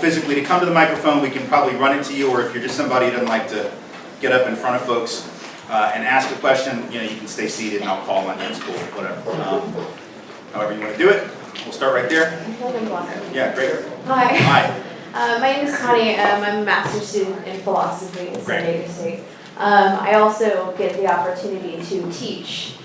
physically to come to the microphone, we can probably run it to you, or if you're just somebody who doesn't like to get up in front of folks and ask a question, you can stay seated and I'll call on you. It's cool, whatever. However you want to do it. We'll start right there. Yeah, great. Hi. Hi. My name is Connie. I'm a master's student in philosophy in San Diego State. I also get the opportunity to teach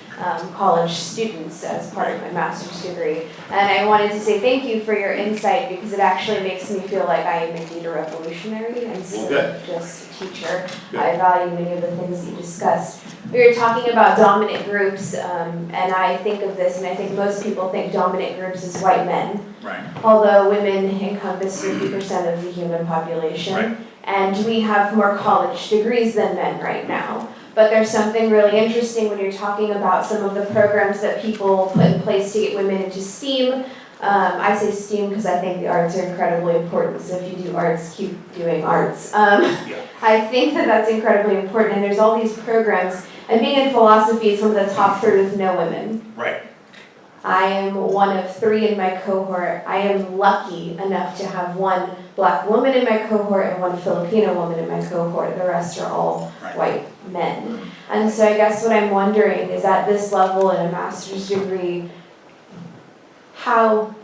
college students as part of my master's degree. And I wanted to say thank you for your insight, because it actually makes me feel like I am indeed a revolutionary instead of just a teacher. Good. I value many of the things that you discussed. We were talking about dominant groups, and I think of this, and I think most people think dominant groups as white men. Right. Although women encompass 50% of the human population. Right. And we have more college degrees than men right now. But there's something really interesting when you're talking about some of the programs that people put in place to get women into STEAM. I say STEAM because I think the arts are incredibly important, so if you do arts, keep doing arts. I think that that's incredibly important, and there's all these programs, and being in philosophy is one of the top 3 with no women. Right. I am one of 3 in my cohort. I am lucky enough to have 1 black woman in my cohort and 1 Filipino woman in my cohort. The rest are all white men. And so I guess what I'm wondering is, at this level in a master's degree, how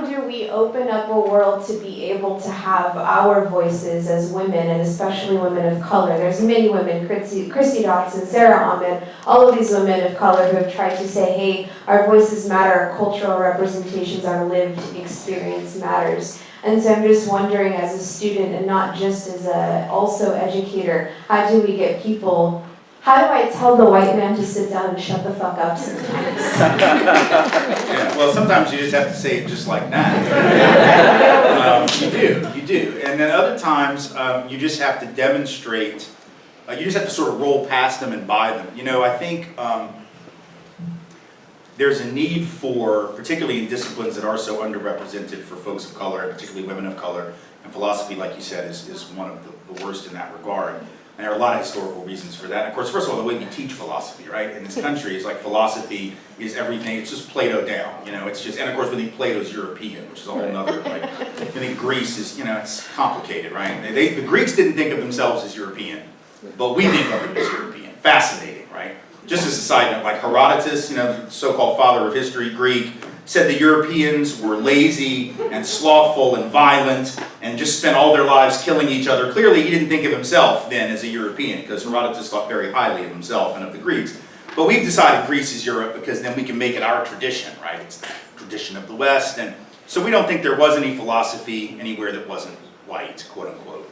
do we open up a world to be able to have our voices as women, and especially women of color? There's many women, Christy Dotson, Sarah Ahmed, all of these women of color who have tried to say, hey, our voices matter, our cultural representations, our lived experience matters. And so I'm just wondering, as a student and not just as a also educator, how do we get people, how do I tell the white man to sit down and shut the fuck up sometimes? Yeah, well, sometimes you just have to say it just like that. You do. And then other times, you just have to demonstrate, you just have to sort of roll past them and by them. I think there's a need for, particularly in disciplines that are so underrepresented for folks of color, and particularly women of color, and philosophy, like you said, is one of the worst in that regard. And there are a lot of historical reasons for that. And of course, first of all, the way we teach philosophy, right, in this country is like philosophy is everything. It's just Plato down, it's just, and of course we think Plato's European, which is a whole nother, like, I think Greece is, it's complicated, right? The Greeks didn't think of themselves as European, but we think of them as European. Fascinating, right? Just as a side note, like Herodotus, the so-called father of history, Greek, said the Europeans were lazy and slothful and violent and just spent all their lives killing each other. Clearly, he didn't think of himself then as a European, because Herodotus thought very highly of himself and of the Greeks. But we've decided Greece is Europe because then we can make it our tradition, right? It's the tradition of the West. And so we don't think there was any philosophy anywhere that wasn't white, quote unquote.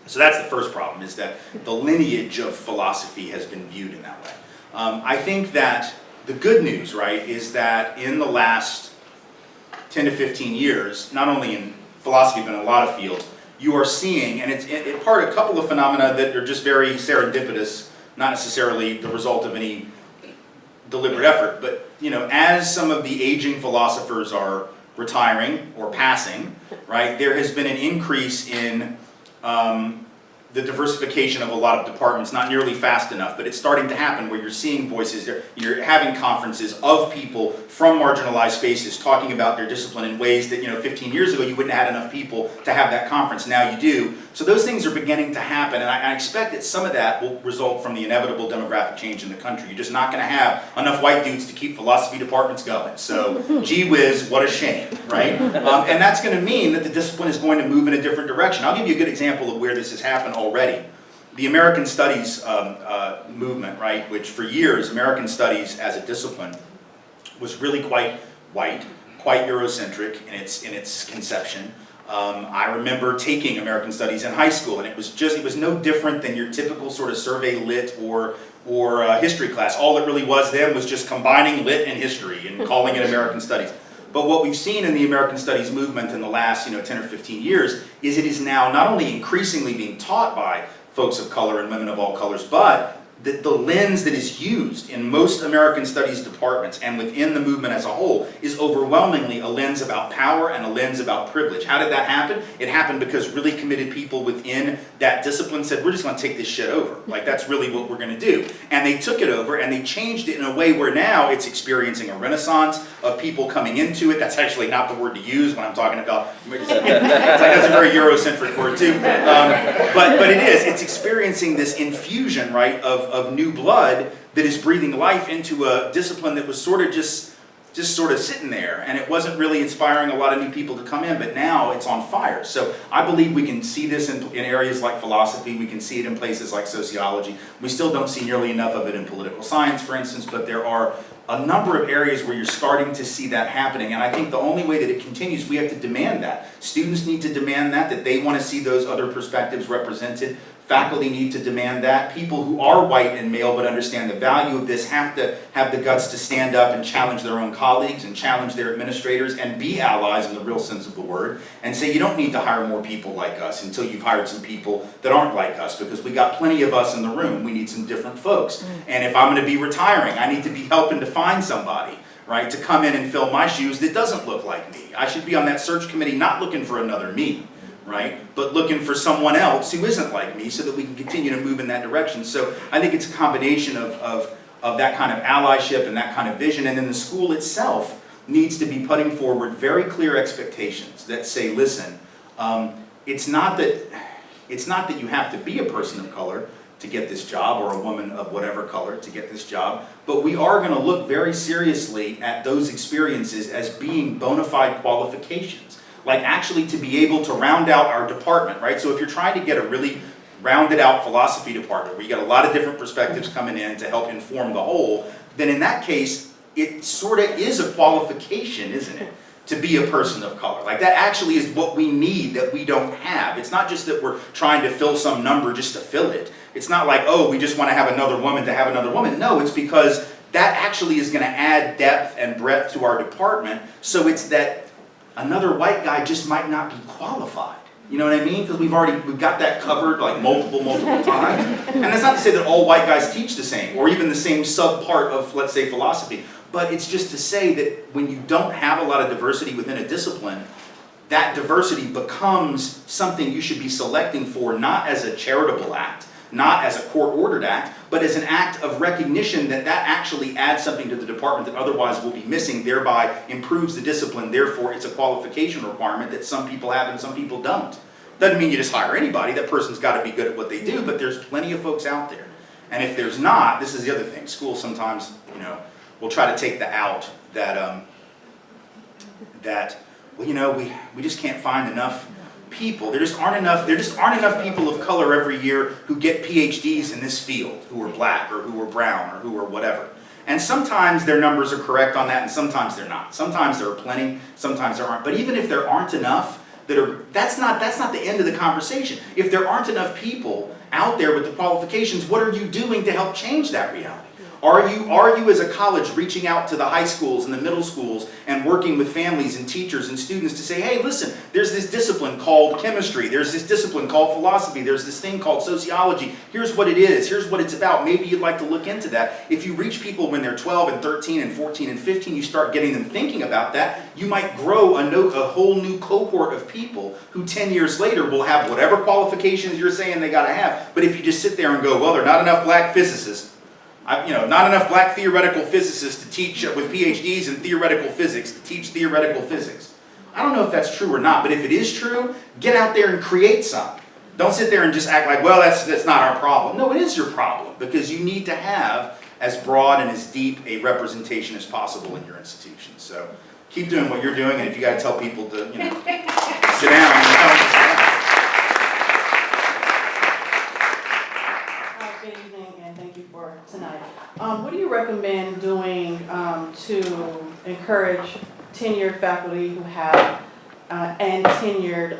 So that's the first problem, is that the lineage of philosophy has been viewed in that way. I think that the good news, right, is that in the last 10 to 15 years, not only in philosophy but in a lot of fields, you are seeing, and it's part of a couple of phenomena that are just very serendipitous, not necessarily the result of any deliberate effort, but as some of the aging philosophers are retiring or passing, right, there has been an increase in the diversification of a lot of departments, not nearly fast enough, but it's starting to happen where you're seeing voices, you're having conferences of people from marginalized spaces talking about their discipline in ways that 15 years ago you wouldn't have had enough people to have that conference, now you do. So those things are beginning to happen, and I expect that some of that will result from the inevitable demographic change in the country. You're just not going to have enough white dudes to keep philosophy departments going. So, gee whiz, what a shame, right? And that's going to mean that the discipline is going to move in a different direction. I'll give you a good example of where this has happened already. The American Studies movement, right, which for years, American Studies as a discipline was really quite white, quite Eurocentric in its conception. I remember taking American Studies in high school, and it was no different than your typical sort of survey lit or history class. All it really was then was just combining lit and history and calling it American Studies. But what we've seen in the American Studies movement in the last 10 or 15 years is it is now not only increasingly being taught by folks of color and women of all colors, but the lens that is used in most American studies departments and within the movement as a whole is overwhelmingly a lens about power and a lens about privilege. How did that happen? It happened because really committed people within that discipline said, we're just going to take this shit over. Like, that's really what we're going to do. And they took it over and they changed it in a way where now it's experiencing a renaissance of people coming into it. That's actually not the word to use when I'm talking about, that's a very Eurocentric word too. But it is, it's experiencing this infusion, right, of new blood that is breathing life into a discipline that was sort of just sort of sitting there, and it wasn't really inspiring a lot of new people to come in, but now it's on fire. So I believe we can see this in areas like philosophy, we can see it in places like sociology. We still don't see nearly enough of it in political science, for instance, but there are a number of areas where you're starting to see that happening, and I think the only way that it continues, we have to demand that. Students need to demand that they want to see those other perspectives represented. Faculty need to demand that. People who are white and male but understand the value of this have to have the guts to stand up and challenge their own colleagues and challenge their administrators and be allies in the real sense of the word and say you don't need to hire more people like us until you've hired some people that aren't like us, because we got plenty of us in the room. We need some different folks. And if I'm going to be retiring, I need to be helping to find somebody, right, to come in and fill my shoes that doesn't look like me. I should be on that search committee not looking for another me, right, but looking for someone else who isn't like me so that we can continue to move in that direction. So I think it's a combination of that kind of allyship and that kind of vision, and then the school itself needs to be putting forward very clear expectations that say, listen, it's not that you have to be a person of color to get this job, or a woman of whatever color to get this job, but we are going to look very seriously at those experiences as being bona fide qualifications. Like actually to be able to round out our department, right? So if you're trying to get a really rounded out philosophy department where you got a lot of different perspectives coming in to help inform the whole, then in that case, it sort of is a qualification, isn't it? To be a person of color. Like that actually is what we need that we don't have. It's not just that we're trying to fill some number just to fill it. It's not like, oh, we just want to have another woman to have another woman. No, it's because that actually is going to add depth and breadth to our department. So it's that another white guy just might not be qualified. You know what I mean? Because we've got that covered like multiple times. And that's not to say that all white guys teach the same, or even the same sub-part of, let's say, philosophy. But it's just to say that when you don't have a lot of diversity within a discipline, that diversity becomes something you should be selecting for, not as a charitable act, not as a court-ordered act, but as an act of recognition that that actually adds something to the department that otherwise will be missing, thereby improves the discipline, therefore it's a qualification requirement that some people have and some people don't. Doesn't mean you just hire anybody, that person's got to be good at what they do, but there's plenty of folks out there. And if there's not, this is the other thing, schools sometimes, will try to take the out that, well, we just can't find enough people. There just aren't enough people of color every year who get PhDs in this field, who are black or who are brown or who are whatever. And sometimes their numbers are correct on that, and sometimes they're not. Sometimes there are plenty, sometimes there aren't. But even if there aren't enough, that's not the end of the conversation. If there aren't enough people out there with the qualifications, what are you doing to help change that reality? Are you as a college reaching out to the high schools and the middle schools and working with families and teachers and students to say, hey, listen, there's this discipline called chemistry, there's this discipline called philosophy, there's this thing called sociology, here's what it is, here's what it's about, maybe you'd like to look into that. If you reach people when they're 12 and 13 and 14 and 15, you start getting them thinking about that, you might grow a whole new cohort of people who 10 years later will have whatever qualifications you're saying they gotta have. But if you just sit there and go, well, there are not enough black physicists, not enough black theoretical physicists to teach with PhDs in theoretical physics to teach theoretical physics. I don't know if that's true or not, but if it is true, get out there and create some. Don't sit there and just act like, well, that's not our problem. No, it is your problem, because you need to have as broad and as deep a representation as possible in your institution. So keep doing what you're doing, and if you got to tell people to, sit down. Good evening, and thank you for tonight. What do you recommend doing to encourage tenured faculty who have and tenured,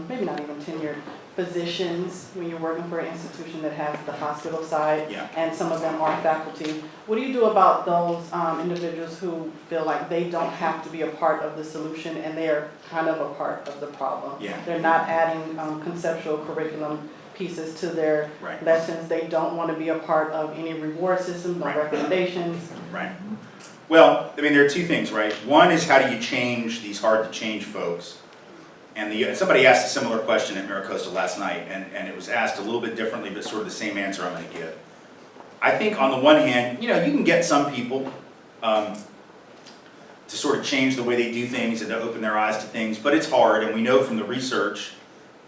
maybe not even tenured, physicians when you're working for an institution that has the hospital side, and some of them are faculty? What do you do about those individuals who feel like they don't have to be a part of the solution and they are kind of a part of the problem? They're not adding conceptual curriculum pieces to their Right. lessons. They don't want to be a part of any reward systems, no Right. recommendations. Right. Well, I mean, there are two things, right? One is how do you change these hard-to-change folks? And somebody asked a similar question at Maricosta last night, and it was asked a little bit differently, but sort of the same answer I'm going to give. I think on the one hand, you can get some people to sort of change the way they do things and to open their eyes to things, but it's hard, and we know from the research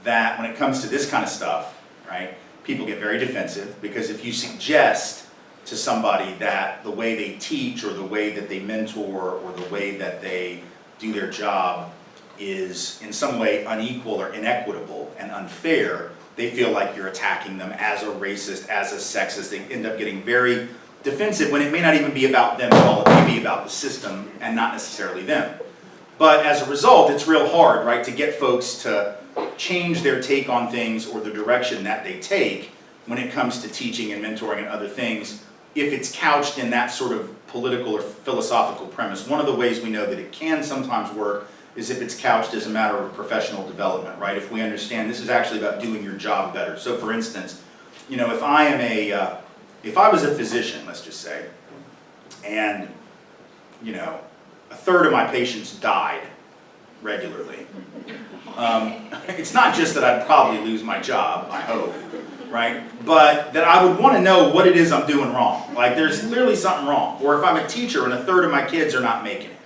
that when it comes to this kind of stuff, right, people get very defensive, because if you suggest to somebody that the way they teach or the way that they mentor or the way that they do their job is in some way unequal or inequitable and unfair, they feel like you're attacking them as a racist, as a sexist. They end up getting very defensive when it may not even be about them at all. It may be about the system and not necessarily them. But as a result, it's real hard, right, to get folks to change their take on things or the direction that they take when it comes to teaching and mentoring and other things, if it's couched in that sort of political or philosophical premise. One of the ways we know that it can sometimes work is if it's couched as a matter of professional development, right? If we understand this is actually about doing your job better. So for instance, if I was a physician, let's just say, and, a third of my patients died regularly, it's not just that I'd probably lose my job, I hope, right? But that I would want to know what it is I'm doing wrong. Like there's clearly something wrong. Or if I'm a teacher and a third of my kids are not making it,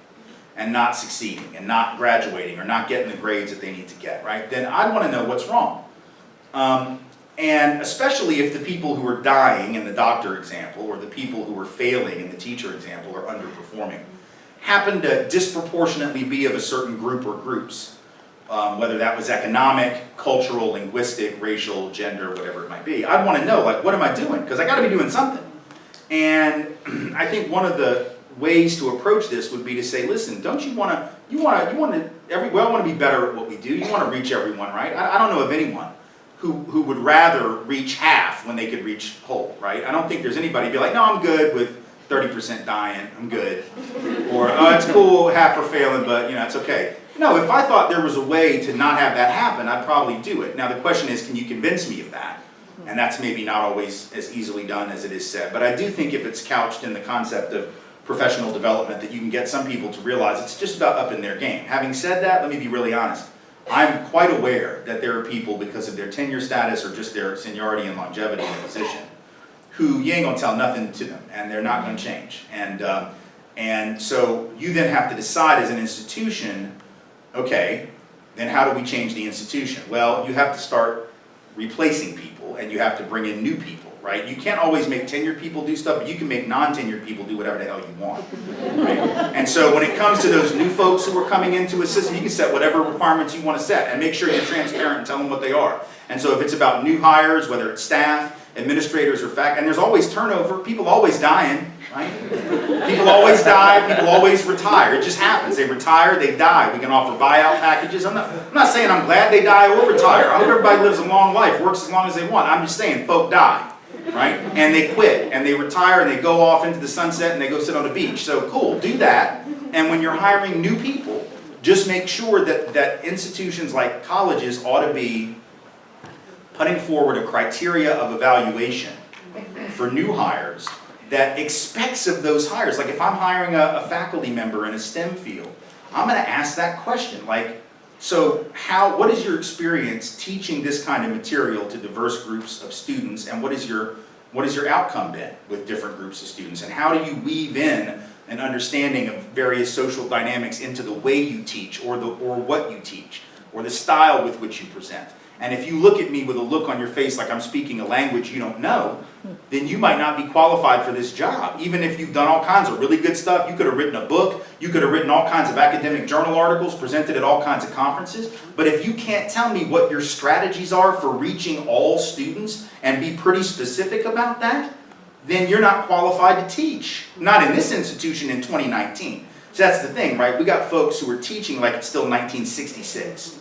and not succeeding, and not graduating, or not getting the grades that they need to get, right? Then I'd want to know what's wrong. And especially if the people who are dying in the doctor example, or the people who are failing in the teacher example, or underperforming, happen to disproportionately be of a certain group or groups, whether that was economic, cultural, linguistic, racial, gender, whatever it might be. I'd want to know, like, what am I doing? Because I got to be doing something. And I think one of the ways to approach this would be to say, listen, don't you want to, we all want to be better at what we do. You want to reach everyone, right? I don't know of anyone who would rather reach half when they could reach whole, right? I don't think there's anybody be like, no, I'm good with 30% dying, I'm good. Or, oh, it's cool, half are failing, but it's okay. No, if I thought there was a way to not have that happen, I'd probably do it. Now the question is, can you convince me of that? And that's maybe not always as easily done as it is said. But I do think if it's couched in the concept of professional development, that you can get some people to realize it's just about upping their game. Having said that, let me be really honest. I'm quite aware that there are people, because of their tenure status or just their seniority and longevity in a position, who you ain't gonna tell nothing to them, and they're not gonna change. And so you then have to decide as an institution, okay, then how do we change the institution? Well, you have to start replacing people, and you have to bring in new people, right? You can't always make tenured people do stuff, but you can make non-tenured people do whatever the hell you want, right? And so when it comes to those new folks who are coming into a system, you can set whatever requirements you want to set, and make sure you're transparent and tell them what they are. And so if it's about new hires, whether it's staff, administrators, or faculty, and there's always turnover, people always dying, right? People always die, people always retire. It just happens. They retire, they die. We can offer buyout packages. I'm not saying I'm glad they die or retire. I hope everybody lives a long life, works as long as they want. I'm just saying folk die, right? And they quit, and they retire, and they go off into the sunset, and they go sit on the beach. So cool, do that. And when you're hiring new people, just make sure that institutions like colleges ought to be putting forward a criteria of evaluation for new hires that expects of those hires. Like if I'm hiring a faculty member in a STEM field, I'm going to ask that question. Like, so what is your experience teaching this kind of material to diverse groups of students, and what is your outcome been with different groups of students, and how do you weave in an understanding of various social dynamics into the way you teach, or what you teach, or the style with which you present? And if you look at me with a look on your face like I'm speaking a language you don't know, then you might not be qualified for this job. Even if you've done all kinds of really good stuff, you could have written a book, you could have written all kinds of academic journal articles, presented at all kinds of conferences, but if you can't tell me what your strategies are for reaching all students and be pretty specific about that, then you're not qualified to teach. Not in this institution in 2019. So that's the thing, right? We got folks who are teaching like it's still 1966.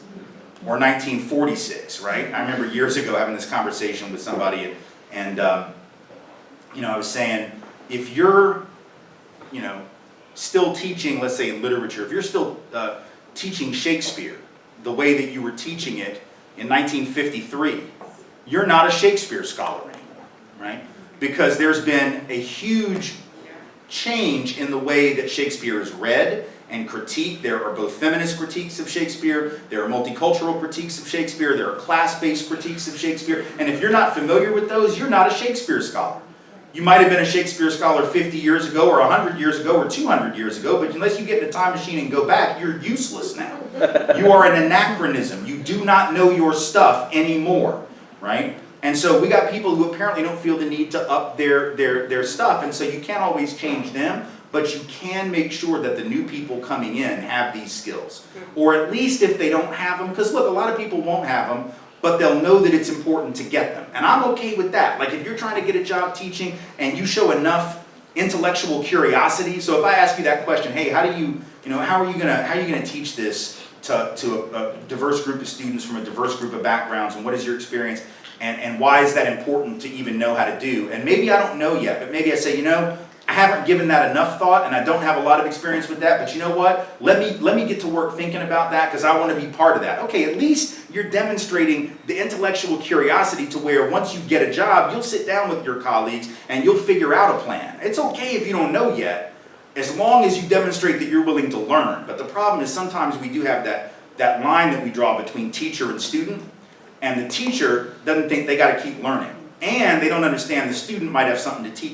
Or 1946, right? I remember years ago having this conversation with somebody, and I was saying, if you're, still teaching, let's say in literature, if you're still teaching Shakespeare the way that you were teaching it in 1953, you're not a Shakespeare scholar anymore, right? Because there's been a huge change in the way that Shakespeare is read and critiqued. There are both feminist critiques of Shakespeare, there are multicultural critiques of Shakespeare, there are class-based critiques of Shakespeare, and if you're not familiar with those, you're not a Shakespeare scholar. You might have been a Shakespeare scholar 50 years ago, or 100 years ago, or 200 years ago, but unless you get in a time machine and go back, you're useless now. You are an anachronism. You do not know your stuff anymore, right? And so we got people who apparently don't feel the need to up their stuff, and so you can't always change them, but you can make sure that the new people coming in have these skills. Or at least if they don't have them, because look, a lot of people won't have them, but they'll know that it's important to get them. And I'm okay with that. Like if you're trying to get a job teaching and you show enough intellectual curiosity, so if I ask you that question, hey, how are you gonna teach this to a diverse group of students from a diverse group of backgrounds, and what is your experience? And why is that important to even know how to do? And maybe I don't know yet, but maybe I say, I haven't given that enough thought, and I don't have a lot of experience with that, but you know what? Let me get to work thinking about that, because I want to be part of that. Okay, at least you're demonstrating the intellectual curiosity to where once you get a job, you'll sit down with your colleagues and you'll figure out a plan. It's okay if you don't know yet, as long as you demonstrate that you're willing to learn. But the problem is sometimes we do have that line that we draw between teacher and student, and the teacher doesn't think they got to keep learning. And they don't understand the student might have something to teach